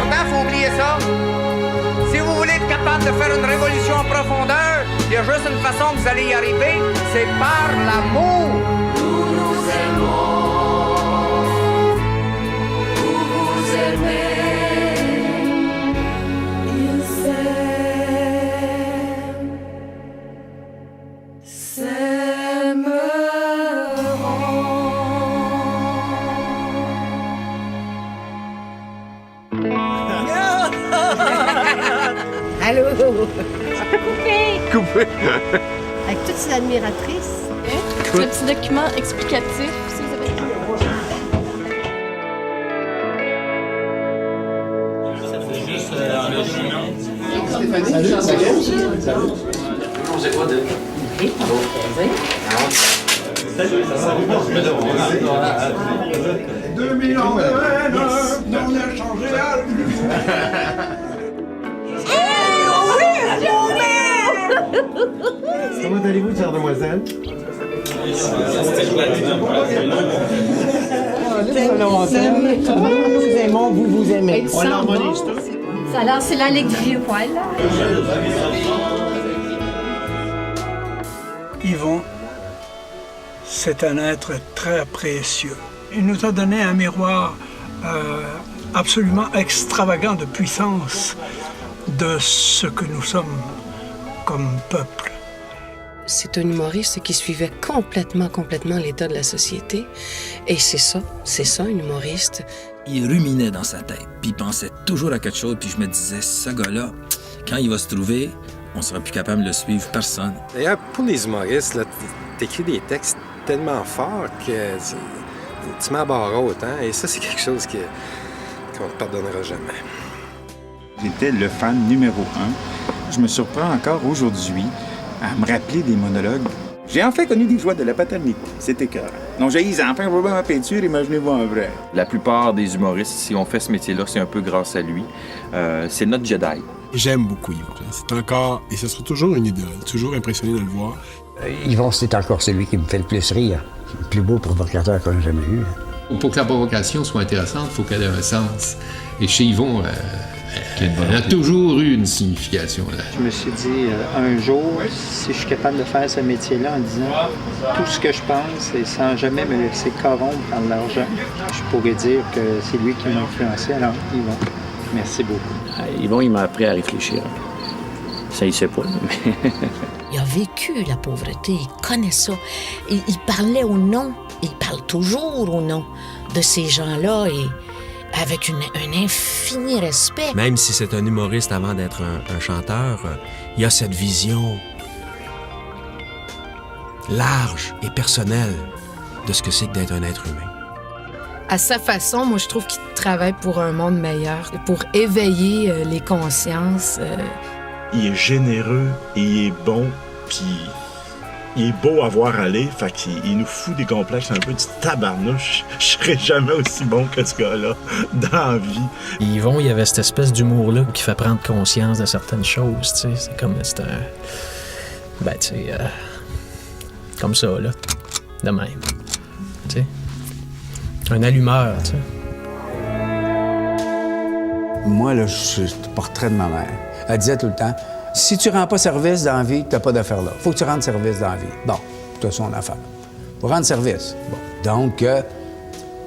longtemps, faut oublier ça. Si vous voulez être capable de faire une révolution en profondeur, il y a juste une façon que vous allez y arriver, c'est par l'amour. Nous nous aimons, vous vous aimez. Ils s'aimeront. Allô? Coupé. Avec toutes ces admiratrices. Le petit document explicatif, si vous avez... C'est quoi de... 2 millions de haine, on a changé à Comment allez-vous, chère demoiselle? Nous vous aimons, vous vous aimez. On l'harmonise tout. Alors, c'est la ligue du vieux poil, là. Yvon, c'est un être très précieux. Il nous a donné un miroir absolument extravagant de puissance de ce que nous sommes comme peuple. C'est un humoriste qui suivait complètement l'état de la société. Et c'est ça, un humoriste. Il ruminait dans sa tête, puis il pensait toujours à quelque chose, puis je me disais, ce gars-là, quand il va se trouver, on sera plus capable de le suivre, personne. D'ailleurs, pour les humoristes, là, t'écris des textes tellement forts que tu mets à barre haute, hein? Et ça, c'est quelque chose qu'on ne te pardonnera jamais. J'étais le fan numéro 1. Je me surprends encore aujourd'hui à me rappeler des monologues. J'ai enfin connu des joies de la paternité. C'était écœurant. Non, j'ai dit, enfin, je vois ma peinture, imaginez-vous un vrai. La plupart des humoristes, si on fait ce métier-là, c'est un peu grâce à lui. C'est notre Jedi. J'aime beaucoup Yvon. C'est encore, et ce sera toujours une idole. Toujours impressionné de le voir. Yvon, c'est encore celui qui me fait le plus rire. Le plus beau provocateur qu'on a jamais eu. Pour que la provocation soit intéressante, il faut qu'elle ait un sens. Et chez Yvon, elle a toujours eu une signification. Là. Je me suis dit, un jour, si je suis capable de faire ce métier-là en disant tout ce que je pense et sans jamais me laisser corrompre par l'argent, je pourrais dire que c'est lui qui m'a influencé. Alors, Yvon, merci beaucoup. Yvon, il m'a appris à réfléchir. Ça, il sait pas. Mais... Il a vécu la pauvreté, il connaît ça. Il parlait au nom, il parle toujours au nom de ces gens-là et avec un infini respect. Même si c'est un humoriste avant d'être un chanteur, il a cette vision large et personnelle de ce que c'est que d'être un être humain. À sa façon, moi, je trouve qu'il travaille pour un monde meilleur, pour éveiller les consciences. Il est généreux et il est bon, puis il est beau à voir aller, fait qu'il nous fout des complexes un peu du tabarnouche. Je serais jamais aussi bon que ce gars-là dans la vie. Yvon, il y avait cette espèce d'humour-là qui fait prendre conscience de certaines choses, tu sais. C'est comme, c'est un... Ben, tu sais, comme ça, là, de même, tu sais. Un allumeur, tu sais. Moi, là, je suis le portrait de ma mère. Elle disait tout le temps, si tu rends pas service dans la vie, t'as pas d'affaire là. Faut que tu rendes service dans la vie. Bon, t'as son affaire. Faut rendre service. Bon. Donc,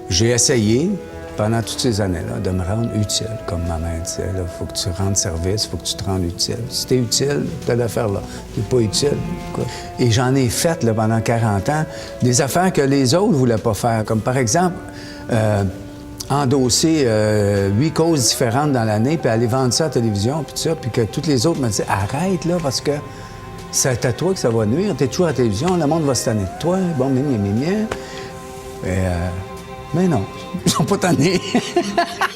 j'ai essayé, pendant toutes ces années-là, de me rendre utile, comme ma mère disait. Il faut que tu rendes service, faut que tu te rendes utile. Si t'es utile, t'as d'affaires là. T'es pas utile, quoi. Et j'en ai fait, là, pendant 40 ans, des affaires que les autres voulaient pas faire. Comme par exemple, endosser 8 causes différentes dans l'année, puis aller vendre ça à la télévision, puis tout ça, puis que toutes les autres me disaient « Arrête, là, parce que c'est à toi que ça va nuire. T'es toujours à la télévision, le monde va se tanner de toi. Bon, mais non, ils sont pas tannés. »